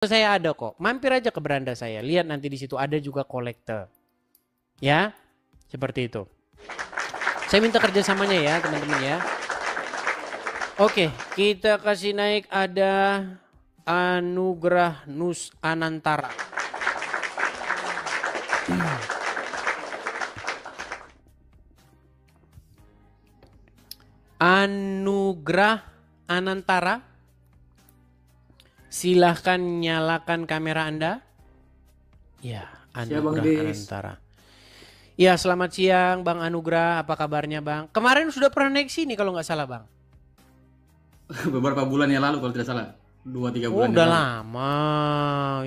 Saya ada kok. Mampir aja ke beranda saya. Lihat nanti di situ ada juga kolektor. Ya, seperti itu. Saya minta kerjasamanya ya teman-teman ya. Oke, kita kasih naik ada Anugrah Nus Anantara. Anugrah Anantara. Silahkan nyalakan kamera Anda. Ya, Anugrah Anantara. Ya, selamat siang Bang Anugrah. Apa kabarnya Bang? Kemarin sudah pernah naik sini kalau nggak salah Bang. Beberapa bulan yang lalu kalau tidak salah. 2-3 bulan. Oh, udah lama.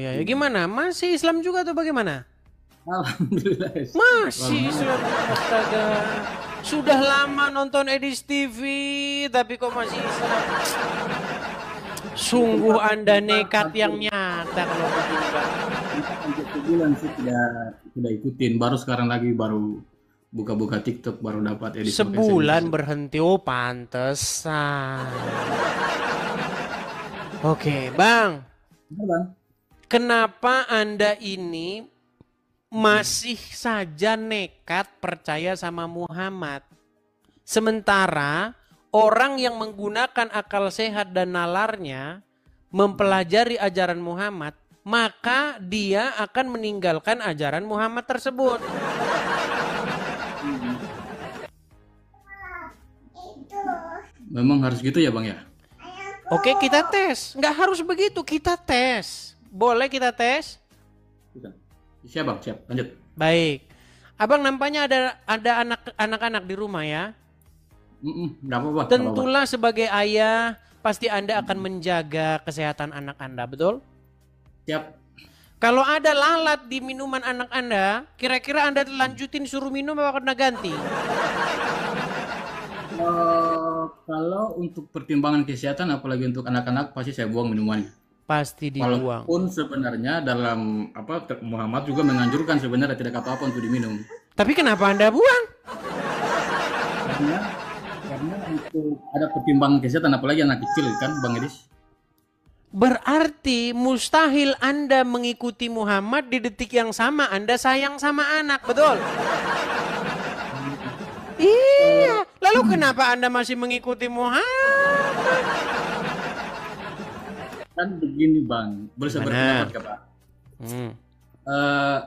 Ya, gimana? Masih Islam juga atau bagaimana? Alhamdulillah. Masih Islam. Astaga. Sudah lama nonton Edis TV, tapi kok masih Islam? Sungguh Anda nekat yang nyata kalau begini Bang. Bulan sih tidak ikutin. Baru sekarang lagi baru buka-buka TikTok baru dapat Edis. Sebulan berhenti. Oh, pantesan. Oke, Bang. Bang. Kenapa Anda ini masih saja nekat percaya sama Muhammad? Sementara orang yang menggunakan akal sehat dan nalarnya mempelajari ajaran Muhammad, maka dia akan meninggalkan ajaran Muhammad tersebut. Memang harus gitu ya Bang ya? Oke, kita tes. Nggak harus begitu, kita tes. Boleh kita tes? Siap Bang, siap. Lanjut. Baik. Abang nampaknya ada anak-anak di rumah ya? Nggak apa-apa. Tentulah sebagai ayah, pasti Anda akan menjaga kesehatan anak Anda, betul? Siap. Kalau ada lalat di minuman anak Anda, kira-kira Anda lanjutin suruh minum apa kena ganti? Kalau untuk pertimbangan kesehatan, apalagi untuk anak-anak, pasti saya buang minumannya. Pasti dibuang. Walaupun sebenarnya dalam Muhammad juga menganjurkan sebenarnya tidak apa-apa untuk diminum. Tapi kenapa Anda buang? Karena itu ada pertimbangan kesehatan, apalagi anak kecil kan Bang Edis. Berarti mustahil Anda mengikuti Muhammad di detik yang sama Anda sayang sama anak, betul? Iya, lalu kenapa Anda masih mengikuti Muhammad? Kan begini Bang, berpendapat ke Pak.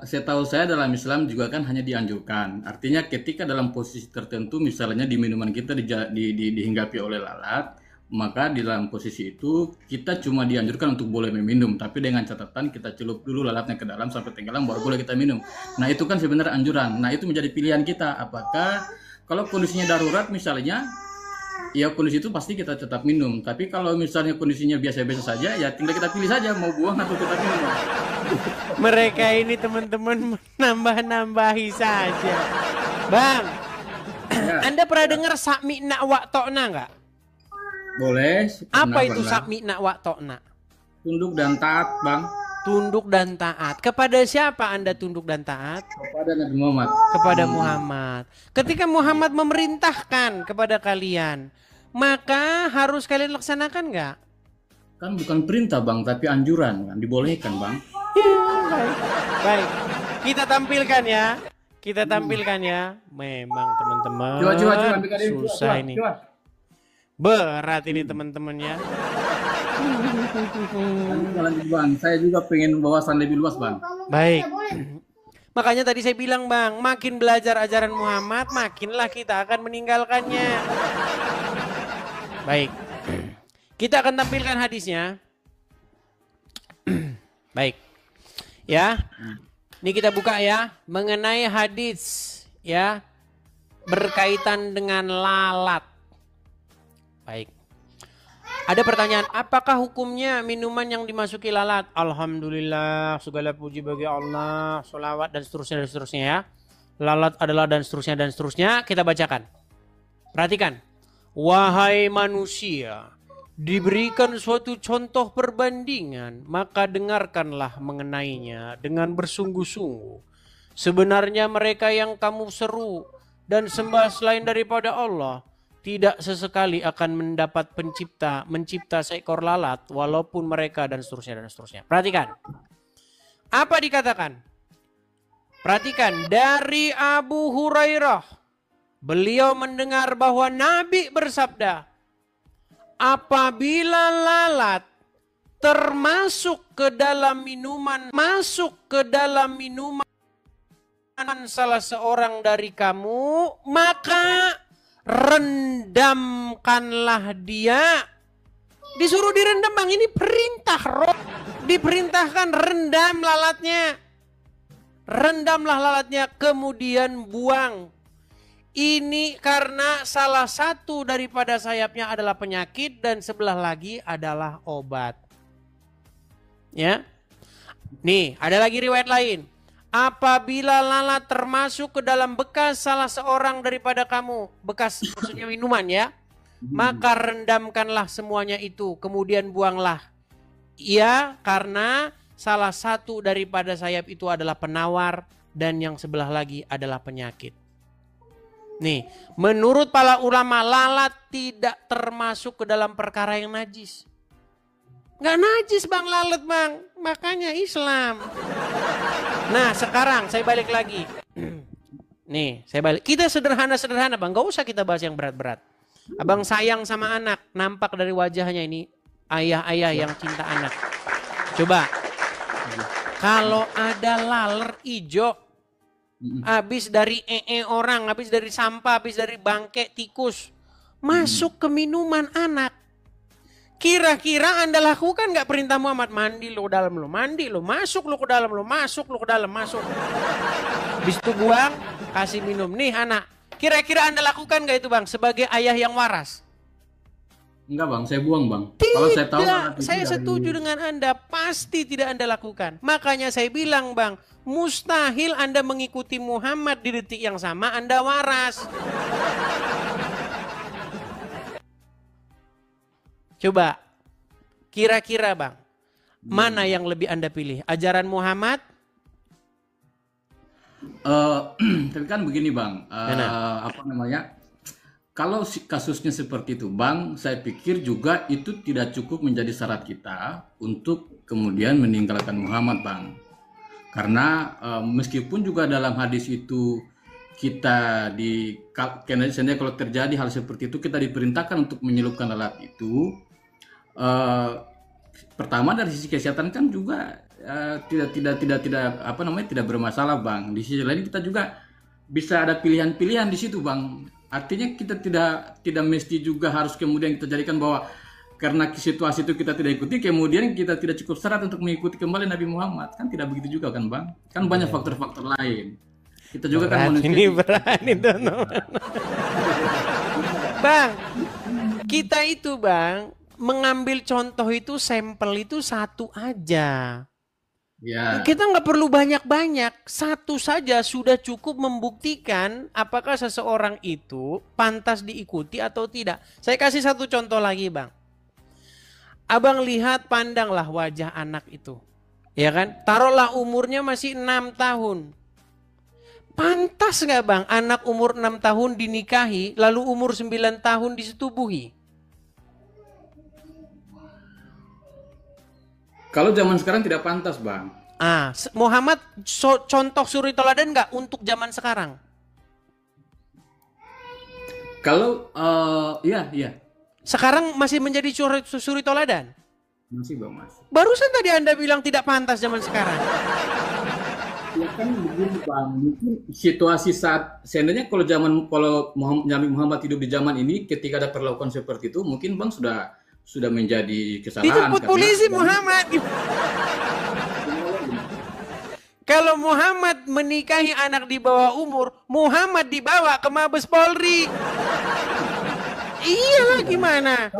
Setahu saya dalam Islam juga kan hanya dianjurkan. Artinya ketika dalam posisi tertentu, misalnya di minuman kita dihinggapi oleh lalat, maka di dalam posisi itu kita cuma dianjurkan untuk boleh meminum, tapi dengan catatan kita celup dulu lalatnya ke dalam sampai tenggelam baru boleh kita minum. Nah itu kan sebenarnya anjuran. Nah itu menjadi pilihan kita. Apakah kalau kondisinya darurat misalnya, ya kondisi itu pasti kita tetap minum. Tapi kalau misalnya kondisinya biasa-biasa saja, ya tinggal kita pilih saja mau buang atau tetap minum. Mereka ini teman-teman menambah-nambahi saja. Bang, ya. Anda pernah dengar sakmi'na wa'tokna nggak? Boleh. Apa itu sakmi'na wa'tokna? Tunduk dan taat Bang. Tunduk dan taat. Kepada siapa Anda tunduk dan taat? Kepada Nabi Muhammad. Kepada Muhammad. Ketika Muhammad memerintahkan kepada kalian, maka harus kalian laksanakan nggak? Kan bukan perintah Bang, tapi anjuran kan, dibolehkan Bang. Baik. Kita tampilkan ya. Kita tampilkan ya. Memang teman-teman. Susah ini. Berat ini teman-teman ya. Lanjut Bang, saya juga pengen wawasan lebih luas Bang. Baik. Makanya tadi saya bilang Bang, makin belajar ajaran Muhammad, makinlah kita akan meninggalkannya. Baik. Kita akan tampilkan hadisnya. Baik. Ya. Ini kita buka ya, mengenai hadis ya berkaitan dengan lalat. Baik. Ada pertanyaan, apakah hukumnya minuman yang dimasuki lalat? Alhamdulillah, segala puji bagi Allah, sholawat dan seterusnya ya. Lalat adalah dan seterusnya. Kita bacakan. Perhatikan. Wahai manusia, diberikan suatu contoh perbandingan, maka dengarkanlah mengenainya dengan bersungguh-sungguh. Sebenarnya mereka yang kamu seru dan sembah selain daripada Allah, tidak sesekali akan mendapat mencipta seekor lalat walaupun mereka dan seterusnya dan seterusnya. Perhatikan. Apa dikatakan? Perhatikan, dari Abu Hurairah, beliau mendengar bahwa Nabi bersabda, apabila lalat termasuk ke dalam minuman, salah seorang dari kamu, maka rendamkanlah dia. Disuruh direndam, Bang, ini perintah roh. Diperintahkan rendam lalatnya. Rendamlah lalatnya, kemudian buang. Ini karena salah satu daripada sayapnya adalah penyakit dan sebelah lagi adalah obat. Ya. Nih, ada lagi riwayat lain. Apabila lalat termasuk ke dalam bekas salah seorang daripada kamu, bekas maksudnya minuman ya, maka rendamkanlah semuanya itu, kemudian buanglah. Iya, karena salah satu daripada sayap itu adalah penawar dan yang sebelah lagi adalah penyakit. Nih, menurut para ulama, lalat tidak termasuk ke dalam perkara yang najis. Nggak najis, Bang, lalat, Bang. Makanya Islam. Nah, sekarang saya balik lagi. Nih, saya balik. Kita sederhana-sederhana, Bang. Nggak usah kita bahas yang berat-berat. Abang sayang sama anak. Nampak dari wajahnya ini ayah-ayah yang cinta anak. Coba. Kalau ada laler hijau, habis dari orang, habis dari sampah, habis dari bangke tikus, masuk ke minuman anak. Kira-kira Anda lakukan nggak perintah Muhammad? Mandi lo ke dalam lo, mandi lo, masuk lo ke dalam lo, masuk lo ke dalam, masuk. Habis itu buang, kasih minum. Nih anak, kira-kira Anda lakukan nggak itu, Bang, sebagai ayah yang waras? Enggak, Bang, saya buang, Bang. Tidak, kalau saya tahu saya setuju dengan Anda, pasti tidak Anda lakukan. Makanya saya bilang, Bang, mustahil Anda mengikuti Muhammad di detik yang sama Anda waras. Coba, kira-kira, Bang, mana yang lebih Anda pilih? Ajaran Muhammad? Tapi kan begini, Bang, apa namanya? Kalau kasusnya seperti itu, Bang, saya pikir juga itu tidak cukup menjadi syarat kita untuk kemudian meninggalkan Muhammad, Bang. Karena meskipun juga dalam hadis itu kita kalau terjadi hal seperti itu kita diperintahkan untuk menyelupkan lalat itu. Pertama dari sisi kesehatan kan juga tidak bermasalah, Bang. Di sisi lain kita juga bisa ada pilihan-pilihan di situ, Bang. Artinya kita tidak mesti juga harus kemudian kita jadikan bahwa karena situasi itu kita tidak ikuti, kemudian kita tidak cukup syarat untuk mengikuti kembali Nabi Muhammad. Kan tidak begitu juga kan, Bang? Kan banyak faktor-faktor lain. Kita juga kan manusia. Ini berani, teman-teman. Bang, kita itu, Bang, mengambil contoh itu, sampel itu satu aja. Ya. Kita nggak perlu banyak-banyak, satu saja sudah cukup membuktikan apakah seseorang itu pantas diikuti atau tidak. Saya kasih satu contoh lagi, Bang. Abang lihat, pandanglah wajah anak itu, ya kan? Taruhlah umurnya masih 6 tahun. Pantas nggak, Bang, anak umur 6 tahun dinikahi, lalu umur 9 tahun disetubuhi? Kalau zaman sekarang tidak pantas, Bang. Muhammad contoh suri teladan nggak untuk zaman sekarang? Kalau iya. Sekarang masih menjadi suri teladan? Masih, Bang, masih. Barusan tadi Anda bilang tidak pantas zaman sekarang. Ya kan begini, Bang. Mungkin situasi saat seandainya kalau Nabi Muhammad hidup di zaman ini, ketika ada perlakuan seperti itu, mungkin, Bang, sudah menjadi kesalahan. Dijemput polisi Muhammad. Kalau Muhammad menikahi anak di bawah umur, Muhammad dibawa ke Mabes Polri. Iyalah, gimana?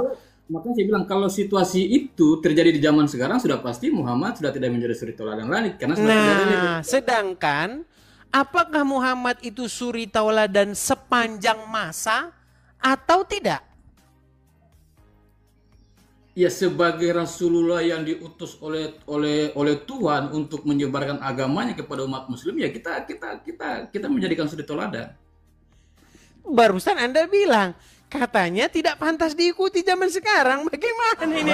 Makanya saya bilang kalau situasi itu terjadi di zaman sekarang sudah pasti Muhammad sudah tidak menjadi suri tauladan lagi karena sedangkan apakah Muhammad itu suri tauladan sepanjang masa atau tidak? Ya, sebagai Rasulullah yang diutus oleh Tuhan untuk menyebarkan agamanya kepada umat Muslim, ya kita menjadikan suri tauladan. Barusan Anda bilang katanya tidak pantas diikuti zaman sekarang. Bagaimana ini?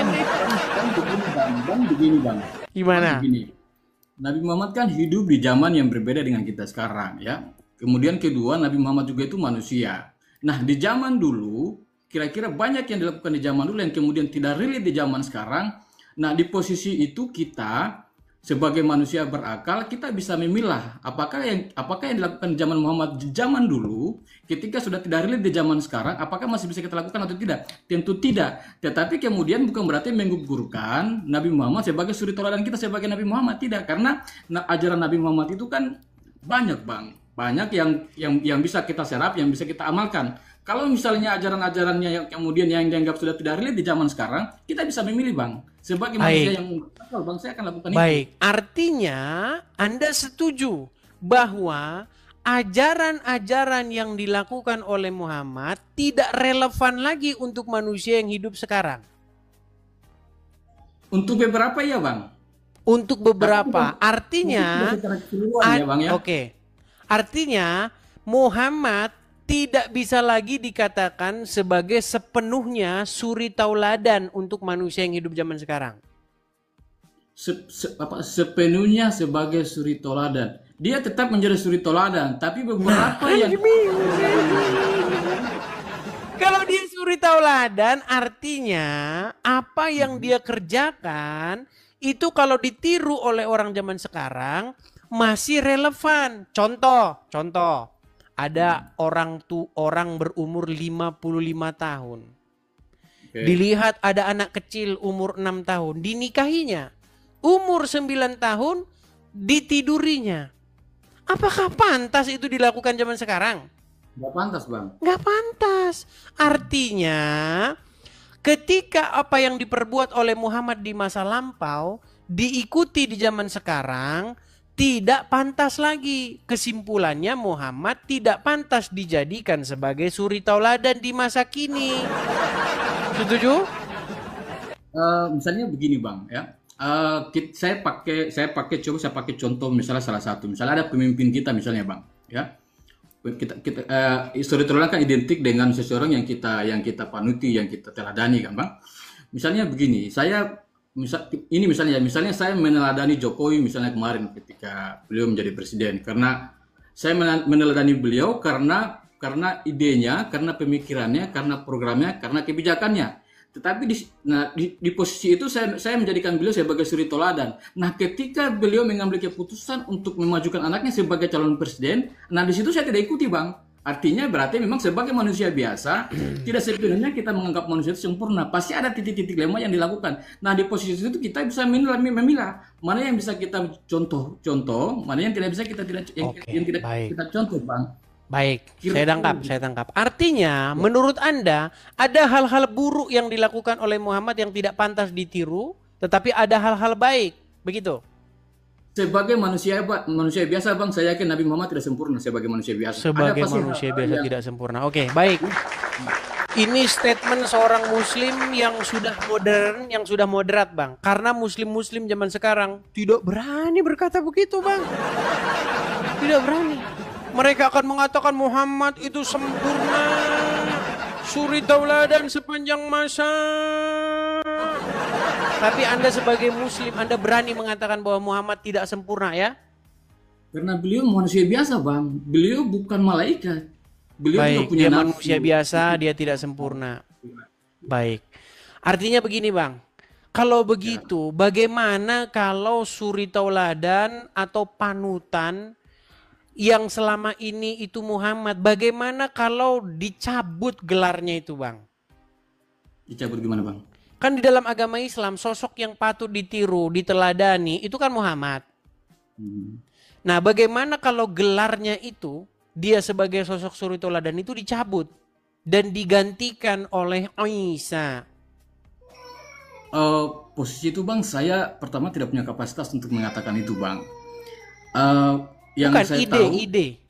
Begini bang. Gimana? Begini. Nabi Muhammad kan hidup di zaman yang berbeda dengan kita sekarang ya. Kemudian kedua, Nabi Muhammad juga itu manusia. Nah, di zaman dulu kira-kira banyak yang dilakukan di zaman dulu yang kemudian tidak relate di zaman sekarang. Nah, di posisi itu kita sebagai manusia berakal, kita bisa memilah apakah yang dilakukan di zaman Muhammad di zaman dulu ketika sudah tidak relate di zaman sekarang, apakah masih bisa kita lakukan atau tidak? Tentu tidak. Tetapi kemudian bukan berarti menggugurkan Nabi Muhammad sebagai suri teladan kita sebagai Nabi Muhammad, tidak. Karena ajaran Nabi Muhammad itu kan banyak, Bang. Banyak yang bisa kita serap, yang bisa kita amalkan. Kalau misalnya ajaran-ajarannya yang kemudian yang dianggap sudah tidak relate di zaman sekarang, kita bisa memilih, Bang. Sebagai manusia yang berakal, Bang, saya akan lakukan itu. Baik, artinya Anda setuju bahwa ajaran-ajaran yang dilakukan oleh Muhammad tidak relevan lagi untuk manusia yang hidup sekarang? Untuk beberapa ya, Bang. Untuk beberapa, artinya ya, Bang, ya. Oke. Artinya Muhammad tidak bisa lagi dikatakan sebagai sepenuhnya suri tauladan untuk manusia yang hidup zaman sekarang. Sepenuhnya sebagai suri tauladan. Dia tetap menjadi suri tauladan, tapi beberapa yang kalau dia suri tauladan artinya apa yang dia kerjakan itu kalau ditiru oleh orang zaman sekarang masih relevan. Contoh. Ada orang berumur 55 tahun. Okay. Dilihat ada anak kecil umur 6 tahun. Dinikahinya. Umur 9 tahun ditidurinya. Apakah pantas itu dilakukan zaman sekarang? Nggak pantas, Bang. Nggak pantas. Artinya ketika apa yang diperbuat oleh Muhammad di masa lampau diikuti di zaman sekarang, tidak pantas lagi. Kesimpulannya Muhammad tidak pantas dijadikan sebagai suri tauladan di masa kini. Setuju? Misalnya begini, Bang, ya. Saya pakai contoh misalnya salah satu. Misalnya ada pemimpin kita misalnya, Bang, ya. Suri tauladan kan identik dengan seseorang yang kita panuti, yang kita teladani, kan, Bang. Misalnya begini, misalnya saya meneladani Jokowi misalnya kemarin ketika beliau menjadi presiden, karena saya meneladani beliau karena idenya, karena pemikirannya, karena programnya, karena kebijakannya. Tetapi di posisi itu saya menjadikan beliau sebagai suri tauladan. Nah, ketika beliau mengambil keputusan untuk memajukan anaknya sebagai calon presiden, nah di situ saya tidak ikuti, Bang. Artinya berarti memang sebagai manusia biasa tidak sepenuhnya kita menganggap manusia itu sempurna. Pasti ada titik-titik lemah yang dilakukan. Nah, di posisi itu kita bisa memilah mana yang bisa kita contoh, mana yang tidak bisa kita tidak kita contoh, Bang. Baik, saya tangkap. Artinya, menurut Anda ada hal-hal buruk yang dilakukan oleh Muhammad yang tidak pantas ditiru, tetapi ada hal-hal baik, begitu? Sebagai manusia biasa, Bang, saya yakin Nabi Muhammad tidak sempurna sebagai manusia biasa. Sebagai manusia biasa tidak sempurna. Oke, baik. Ini statement seorang muslim yang sudah modern, yang sudah moderat, Bang. Karena muslim-muslim zaman sekarang tidak berani berkata begitu, Bang. Tidak berani. Mereka akan mengatakan Muhammad itu sempurna, suri tauladan sepanjang masa. Tapi Anda sebagai muslim, Anda berani mengatakan bahwa Muhammad tidak sempurna, ya? Karena beliau manusia biasa, Bang. Beliau bukan malaikat. Beliau baik, juga punya dia manusia biasa, dia tidak sempurna. Baik. Artinya begini, Bang. Kalau begitu, bagaimana kalau suri tauladan atau panutan yang selama ini itu Muhammad, bagaimana kalau dicabut gelarnya itu, Bang? Dicabut gimana, Bang? Kan di dalam agama Islam sosok yang patut ditiru, diteladani itu kan Muhammad. Nah, bagaimana kalau gelarnya itu dia sebagai sosok suri tauladan itu dicabut dan digantikan oleh Isa? Posisi itu, Bang, saya pertama tidak punya kapasitas untuk mengatakan itu, Bang. Yang bukan saya ide.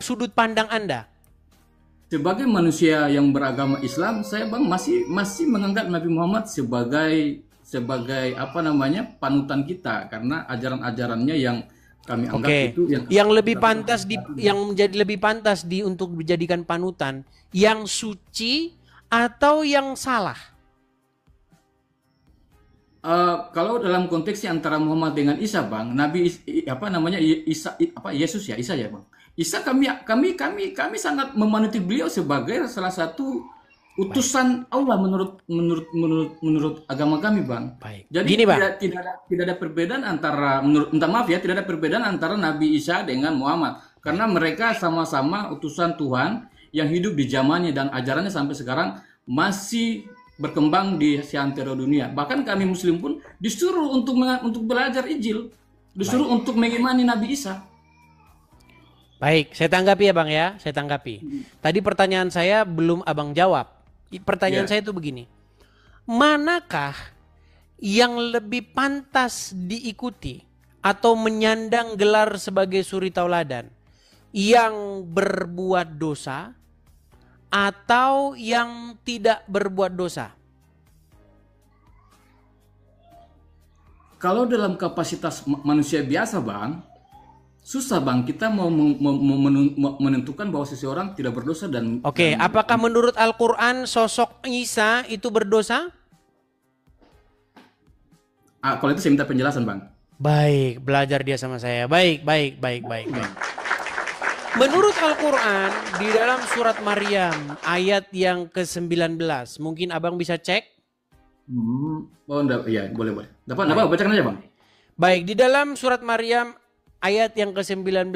Sudut pandang Anda? Sebagai manusia yang beragama Islam, saya, Bang, masih menganggap Nabi Muhammad sebagai panutan kita, karena ajaran-ajarannya yang Kami anggap Oke. itu Yang lebih pantas yang menjadi lebih pantas untuk dijadikan panutan, yang suci atau yang salah? Kalau dalam konteksnya antara Muhammad dengan Isa, Bang, apa namanya, Isa, apa Yesus ya, Isa ya, Bang. Isa, kami sangat memaniti beliau sebagai salah satu utusan Allah menurut agama kami, Bang. Baik. Jadi Gini, Bang. tidak ada perbedaan antara, minta maaf ya, tidak ada perbedaan antara Nabi Isa dengan Muhammad, karena mereka sama-sama utusan Tuhan yang hidup di zamannya, dan ajarannya sampai sekarang masih berkembang di seantero dunia. Bahkan kami Muslim pun disuruh untuk belajar Injil, disuruh untuk mengimani Nabi Isa. Baik, saya tanggapi ya Bang ya, saya tanggapi. Tadi pertanyaan saya belum Abang jawab. Pertanyaan saya itu begini. Manakah yang lebih pantas diikuti atau menyandang gelar sebagai suri tauladan? Yang berbuat dosa atau yang tidak berbuat dosa? Kalau dalam kapasitas manusia biasa, Bang, susah, Bang, kita mau menentukan bahwa seseorang tidak berdosa dan... Oke, apakah menurut Al-Quran sosok Isa itu berdosa? Kalau itu saya minta penjelasan, Bang. Baik, belajar dia sama saya. Baik. Menurut Al-Quran di dalam surat Maryam ayat yang ke-19, mungkin Abang bisa cek? Oh, enggak, iya, boleh. Dapat bacakan aja, Bang. Baik, di dalam surat Maryam ayat yang ke-19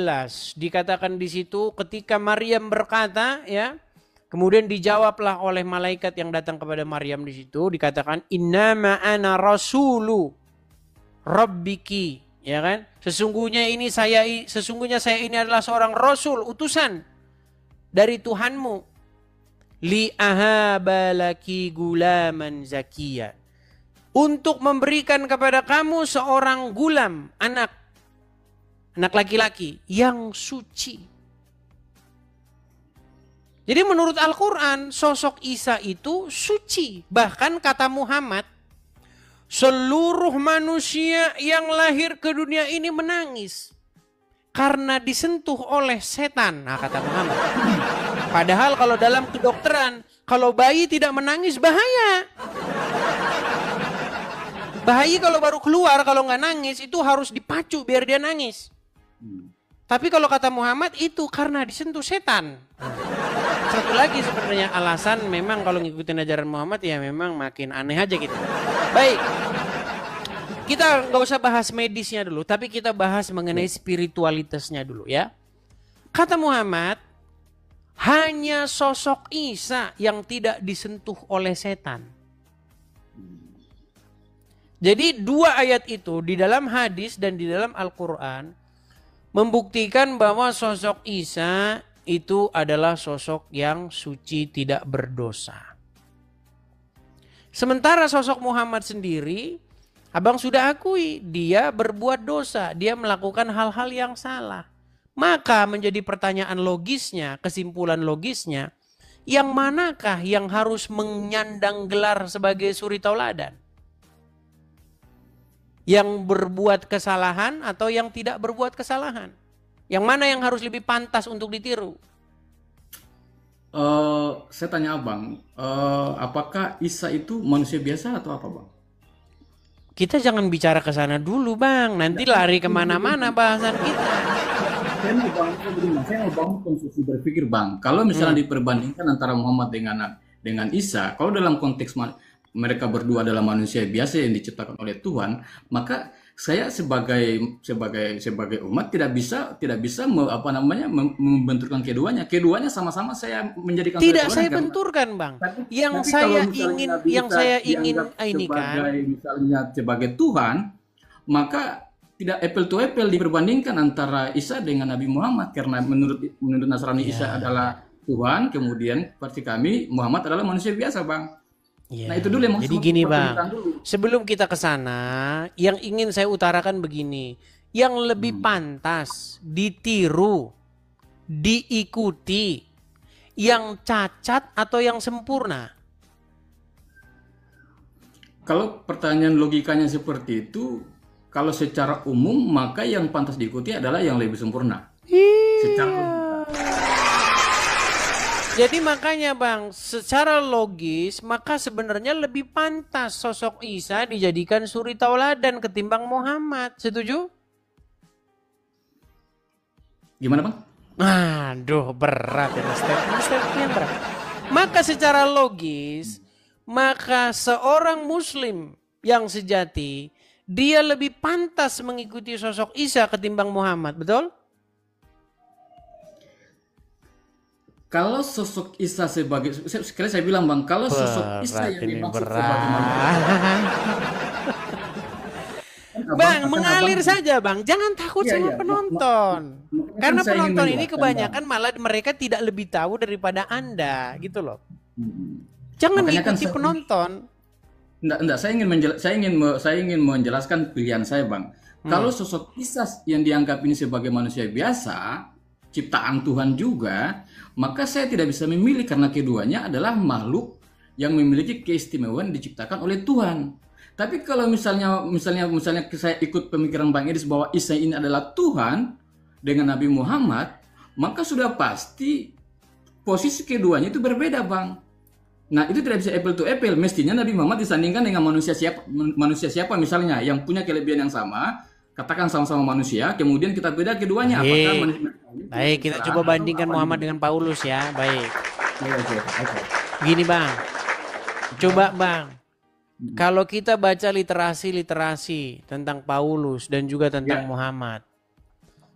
dikatakan di situ ketika Maryam berkata, ya, kemudian dijawablah oleh malaikat yang datang kepada Maryam di situ, dikatakan innama ana rasulu rabbiki, ya kan? Sesungguhnya saya ini adalah seorang rasul, utusan dari Tuhanmu. Li ahabalaki gulaman zakiya. Untuk memberikan kepada kamu seorang gulam, anak laki-laki yang suci. Jadi menurut Al-Quran sosok Isa itu suci. Bahkan kata Muhammad, seluruh manusia yang lahir ke dunia ini menangis karena disentuh oleh setan. Nah, kata Muhammad. Padahal kalau dalam kedokteran, kalau bayi tidak menangis bahaya. Bahaya kalau baru keluar, kalau nggak nangis itu harus dipacu biar dia nangis. Tapi kalau kata Muhammad itu karena disentuh setan. Satu lagi sebenarnya alasan memang kalau ngikutin ajaran Muhammad ya memang makin aneh aja gitu. Baik, kita nggak usah bahas medisnya dulu, tapi kita bahas mengenai spiritualitasnya dulu ya. Kata Muhammad, hanya sosok Isa yang tidak disentuh oleh setan. Jadi dua ayat itu di dalam hadis dan di dalam Al-Quran membuktikan bahwa sosok Isa itu adalah sosok yang suci, tidak berdosa. Sementara sosok Muhammad sendiri, Abang sudah akui dia berbuat dosa, dia melakukan hal-hal yang salah. Maka menjadi pertanyaan logisnya, kesimpulan logisnya, yang manakah yang harus menyandang gelar sebagai suri tauladan? Yang berbuat kesalahan atau yang tidak berbuat kesalahan? Yang mana yang harus lebih pantas untuk ditiru? Saya tanya Abang, apakah Isa itu manusia biasa atau apa, Bang? Kita jangan bicara ke sana dulu, Bang. Nanti lari kemana-mana bahasan kita. Saya mau bangun konstruksi berpikir, Bang. Kalau misalnya diperbandingkan antara Muhammad dengan Isa, kalau dalam konteks mereka berdua adalah manusia biasa yang diciptakan oleh Tuhan, maka saya sebagai umat tidak bisa membenturkan keduanya. Keduanya sama-sama saya menjadikan tidak saya benturkan, Bang. Yang saya ingin ini kan misalnya sebagai Tuhan, maka tidak apple to apple diperbandingkan antara Isa dengan Nabi Muhammad, karena menurut Nasrani Isa adalah Tuhan, kemudian versi kami Muhammad adalah manusia biasa, Bang. Ya. Nah itu dulu yang jadi gini, Bang, sebelum kita ke sana, yang ingin saya utarakan begini, yang lebih pantas ditiru, diikuti, yang cacat atau yang sempurna? Kalau pertanyaan logikanya seperti itu, kalau secara umum maka yang pantas diikuti adalah yang lebih sempurna. Secara Jadi makanya Bang, secara logis maka sebenarnya lebih pantas sosok Isa dijadikan suri tauladan ketimbang Muhammad. Setuju? gimana Bang? Aduh, berat ini statement berat. Maka secara logis, maka seorang muslim yang sejati, dia lebih pantas mengikuti sosok Isa ketimbang Muhammad, betul? Kalau sosok Isa sebagai, sekali saya bilang Bang, kalau sosok Isa yang dimaksud sebagai manusia, Bang, mengalir saja Bang, jangan takut Iya, sama iya. penonton. Makanya Karena saya ingin penonton ini menjelaskan, kebanyakan malah mereka tidak lebih tahu daripada Anda, gitu loh. Bang. Jangan Makanya kan ikuti saya- penonton. Enggak, saya ingin menjelaskan pilihan saya, Bang. Kalau sosok Isa yang dianggap ini sebagai manusia biasa, ciptaan Tuhan juga, maka saya tidak bisa memilih karena keduanya adalah makhluk yang memiliki keistimewaan diciptakan oleh Tuhan. Tapi kalau misalnya saya ikut pemikiran Bang Edis bahwa Isa ini adalah Tuhan dengan Nabi Muhammad, maka sudah pasti posisi keduanya itu berbeda, Bang. Nah, itu tidak bisa apple to apple. Mestinya Nabi Muhammad disandingkan dengan manusia siapa misalnya yang punya kelebihan yang sama, katakan sama-sama manusia, kemudian kita beda keduanya. Apakah Baik, kita coba bandingkan Muhammad dengan Paulus ya. Baik. Gini Bang, coba Bang, kalau kita baca literasi tentang Paulus dan juga tentang Muhammad,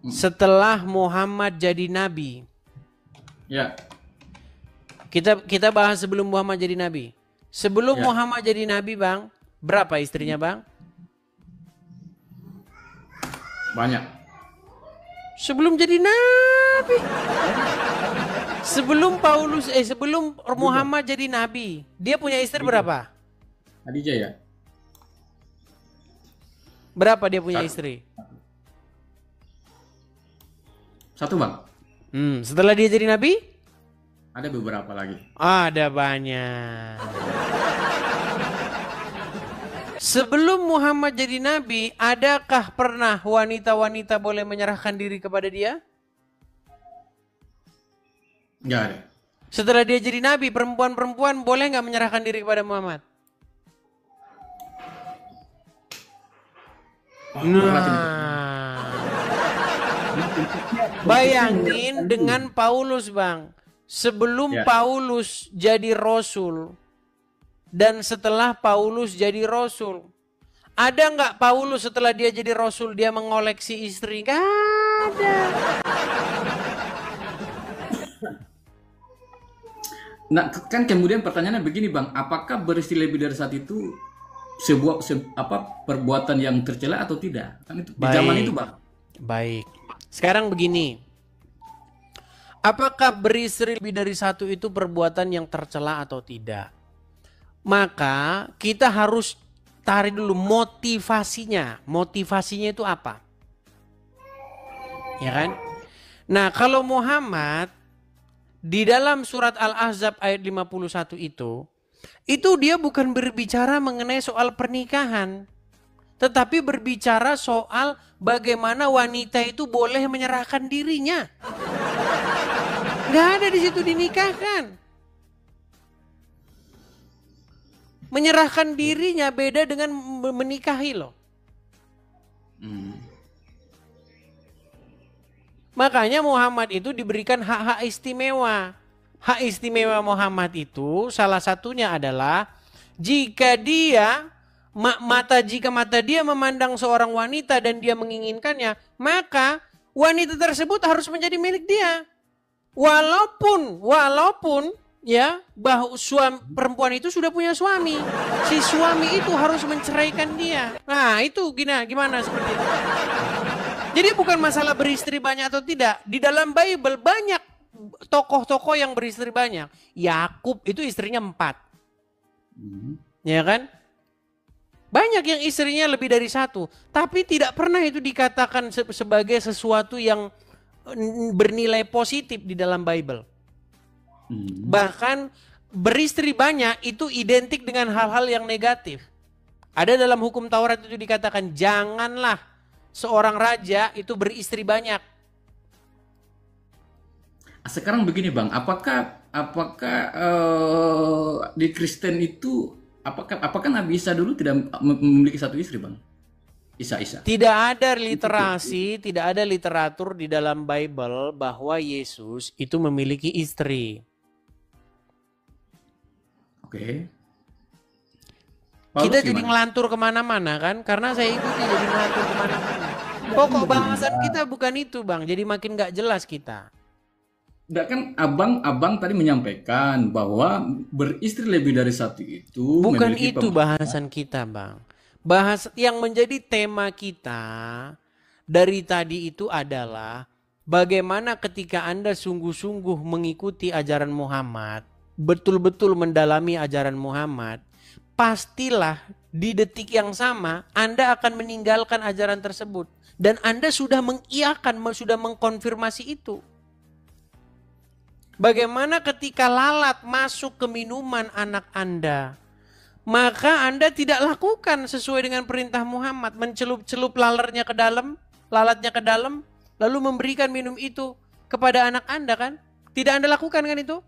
setelah Muhammad jadi nabi, Ya, kita bahas sebelum Muhammad jadi nabi. Sebelum Ya. Muhammad jadi nabi Bang, berapa istrinya Bang? banyak. Sebelum jadi nabi. Sebelum Muhammad jadi nabi, dia punya istri berapa? Khadijah ya. Berapa dia punya istri? Satu, Bang. Setelah dia jadi nabi? Ada beberapa lagi. Ada banyak. Sebelum Muhammad jadi nabi, adakah pernah wanita-wanita boleh menyerahkan diri kepada dia? Enggak ada. Setelah dia jadi nabi, perempuan-perempuan boleh nggak menyerahkan diri kepada Muhammad? Nah, bayangin dengan Paulus Bang. Sebelum Paulus jadi rasul dan setelah Paulus jadi rasul, ada nggak Paulus setelah dia jadi rasul dia mengoleksi istri? Nggak ada. Nah, kan kemudian pertanyaannya begini, Bang, apakah beristri lebih dari satu itu perbuatan yang tercela atau tidak? Kan itu di zaman itu, Bang. Baik. Sekarang begini. Apakah beristri lebih dari satu itu perbuatan yang tercela atau tidak? Maka kita harus tarik dulu motivasinya. Motivasinya itu apa? Ya kan? Nah, kalau Muhammad di dalam surat Al-Ahzab ayat 51 itu dia bukan berbicara mengenai soal pernikahan, tetapi berbicara soal bagaimana wanita itu boleh menyerahkan dirinya. Gak ada di situ dinikahkan. Menyerahkan dirinya beda dengan menikahi loh. Makanya Muhammad itu diberikan hak-hak istimewa. Hak istimewa Muhammad itu salah satunya adalah jika mata dia memandang seorang wanita dan dia menginginkannya, maka wanita tersebut harus menjadi milik dia. Walaupun ya bahwa perempuan itu sudah punya suami, si suami itu harus menceraikan dia. Nah itu gimana seperti itu. Jadi bukan masalah beristri banyak atau tidak. Di dalam Bible banyak tokoh-tokoh yang beristri banyak. Yakub itu istrinya 4. Ya kan? Banyak yang istrinya lebih dari 1. Tapi tidak pernah itu dikatakan sebagai sesuatu yang bernilai positif di dalam Bible. Bahkan beristri banyak itu identik dengan hal-hal yang negatif. Ada dalam hukum Taurat itu dikatakan janganlah seorang raja itu beristri banyak. Sekarang begini Bang, apakah di Kristen itu apakah Nabi Isa dulu tidak memiliki satu istri Bang? Isa. Tidak ada literasi, tidak ada literatur di dalam Bible bahwa Yesus itu memiliki istri. Oke. Kita jadi ngelantur kemana-mana kan, karena saya ikuti jadi ngelantur kemana-mana. Pokok bahasan kita bukan itu Bang, jadi makin gak jelas kita. Enggak kan abang tadi menyampaikan bahwa beristri lebih dari satu itu bukan itu bahasan kita Bang. Yang menjadi tema kita dari tadi itu adalah bagaimana ketika Anda sungguh-sungguh mengikuti ajaran Muhammad, betul-betul mendalami ajaran Muhammad, pastilah di detik yang sama Anda akan meninggalkan ajaran tersebut. Dan Anda sudah mengiyakan, sudah mengkonfirmasi itu. Bagaimana ketika lalat masuk ke minuman anak Anda, maka Anda tidak lakukan sesuai dengan perintah Muhammad, mencelup-celup lalatnya ke dalam, lalu memberikan minum itu kepada anak Anda kan? Tidak Anda lakukan kan itu?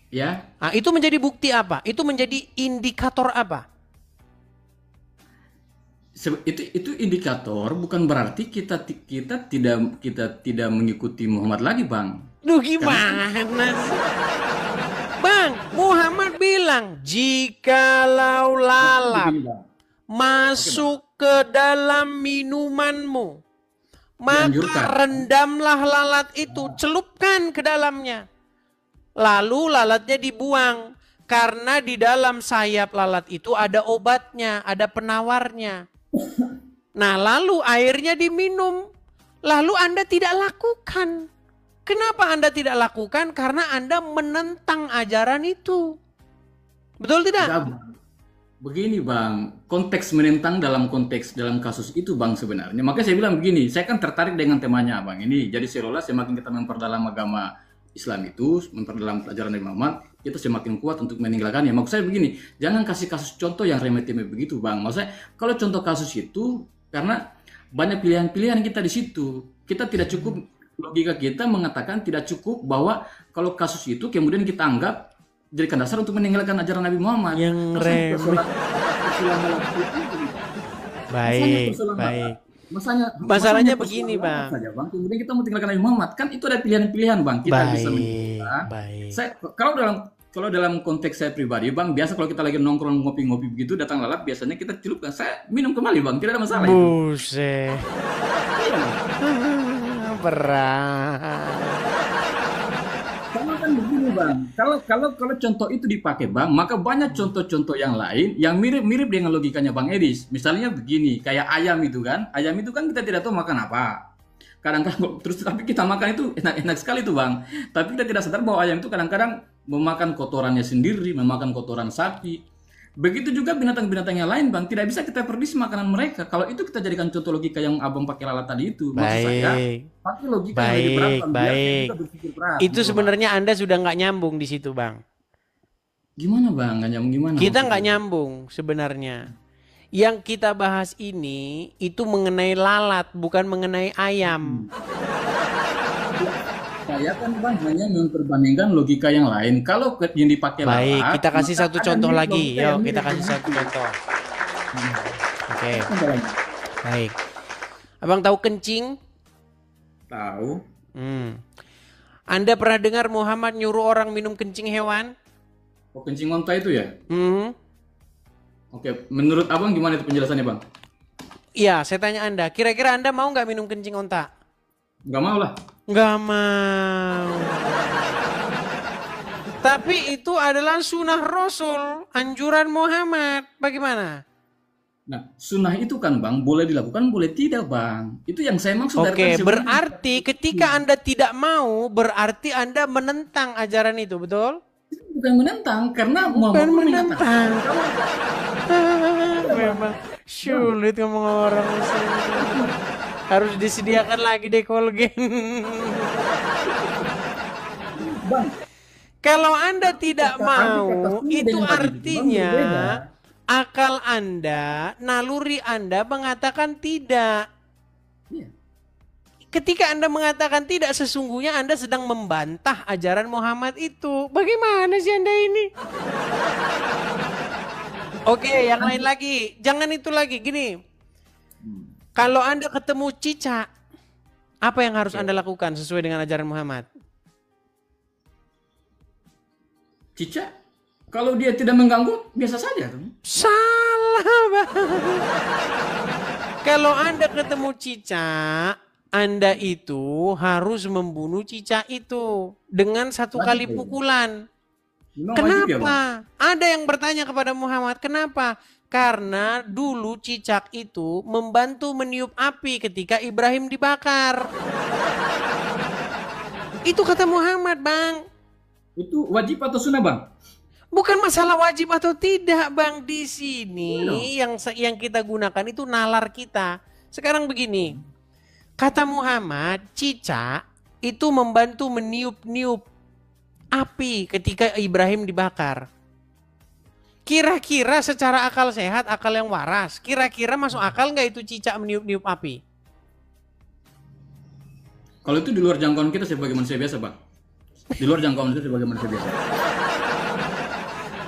Ya. Nah, itu menjadi bukti apa? Itu menjadi indikator apa? Itu indikator, bukan berarti kita tidak mengikuti Muhammad lagi, Bang. Duh gimana sih? Bang, Muhammad bilang jikalau lalat masuk ke dalam minumanmu, maka rendamlah lalat itu, celupkan ke dalamnya. Lalu lalatnya dibuang, karena di dalam sayap lalat itu ada obatnya, ada penawarnya. Nah lalu airnya diminum, lalu Anda tidak lakukan. Kenapa Anda tidak lakukan? Karena Anda menentang ajaran itu. Betul tidak? Begini Bang, konteks menentang dalam kasus itu Bang sebenarnya. Makanya saya bilang begini, saya kan tertarik dengan temanya Bang ini. Jadi seolah semakin kita memperdalam agama Islam itu, memperdalam ajaran Nabi Muhammad, kita semakin kuat untuk meninggalkannya. Maksud saya begini, jangan kasih kasus contoh yang remeh-temeh begitu Bang. Maksud saya, kalau contoh kasus itu, karena banyak pilihan-pilihan kita di situ. Kita tidak cukup, logika kita mengatakan tidak cukup bahwa kalau kasus itu kemudian kita anggap jadikan dasar untuk meninggalkan ajaran Nabi Muhammad. Yang remeh. Baik. Masalahnya begini Bang. Saja, Bang. Kemudian kita mau tinggalkan Nabi Muhammad, kan itu ada pilihan-pilihan Bang. Kita bisa menentukan. Kalau dalam konteks saya pribadi Bang, biasa kalau kita lagi nongkrong ngopi-ngopi begitu datang lalat, biasanya kita celupkan, saya minum kembali Bang, tidak ada masalah. Buset. Berat. Sama kan begini Bang, kalau contoh itu dipakai Bang, maka banyak contoh-contoh yang lain yang mirip-mirip dengan logikanya Bang Edis. Misalnya begini, kayak ayam itu kan kita tidak tahu makan apa. Kadang-kadang terus tapi kita makan itu enak sekali tuh Bang. Tapi kita tidak sadar bahwa ayam itu kadang-kadang memakan kotorannya sendiri, memakan kotoran sapi. Begitu juga binatang-binatang yang lain Bang, tidak bisa kita prediksi makanan mereka. Kalau itu kita jadikan contoh logika yang Abang pakai lalat tadi itu. Maksud saya, pakai logika yang lebih berat Bang, biar kita berpikir berat. Itu sebenarnya Anda sudah nggak nyambung di situ Bang. Gimana Bang? Nggak nyambung gimana? Kita nggak nyambung sebenarnya. Yang kita bahas ini itu mengenai lalat, bukan mengenai ayam. Saya kan Bang hanya memperbandingkan logika yang lain. Kalau yang dipakai lalat. Baik, kita kasih satu contoh lagi. Yuk, kita kasih satu contoh. Oke. Baik. Abang tahu kencing? Tahu. Anda pernah dengar Muhammad nyuruh orang minum kencing hewan? Oh, kencing onta itu ya? Oke, menurut Abang gimana itu penjelasannya Bang? Iya, saya tanya Anda. Kira-kira Anda mau nggak minum kencing onta? Nggak mau lah. Nggak mau. Tapi itu adalah sunnah Rasul, anjuran Muhammad. Bagaimana? Nah, sunnah itu kan Bang, boleh dilakukan, boleh tidak Bang. Itu yang saya maksud. Oke, berarti ketika Anda tidak mau, berarti Anda menentang ajaran itu, betul? Bukan menentang, karena bukan menentang. Memang sulit ngomong orang Muslim. Harus disediakan lagi deh kolgen. Bang, Kalau Anda tidak mau, sunnah itu dengan hadis Bang artinya berbeda. akal Anda, naluri Anda mengatakan tidak. Iya. Ketika Anda mengatakan tidak, sesungguhnya Anda sedang membantah ajaran Muhammad itu. Bagaimana sih Anda ini? Oke, yang lain lagi. Jangan itu lagi. Gini, kalau Anda ketemu cicak, apa yang harus Anda lakukan sesuai dengan ajaran Muhammad? Cicak, kalau dia tidak mengganggu, biasa saja. Salah, Bang. Kalau Anda ketemu cicak, Anda itu harus membunuh cicak itu dengan satu kali Wajib, ya? pukulan. Memang wajib ya, Bang? Kenapa? Ada yang bertanya kepada Muhammad, kenapa? Karena dulu cicak itu membantu meniup api ketika Ibrahim dibakar. Itu kata Muhammad, Bang. Itu wajib atau sunnah, Bang? Bukan masalah wajib atau tidak, Bang. Di sini yang kita gunakan itu nalar kita. Sekarang begini. Kata Muhammad, cicak itu membantu meniup-niup api ketika Ibrahim dibakar. Kira-kira secara akal sehat, akal yang waras, kira-kira masuk akal nggak itu cicak meniup-niup api? Kalau itu di luar jangkauan kita sebagai manusia biasa, Bang. Di luar jangkauan kita sebagai manusia biasa.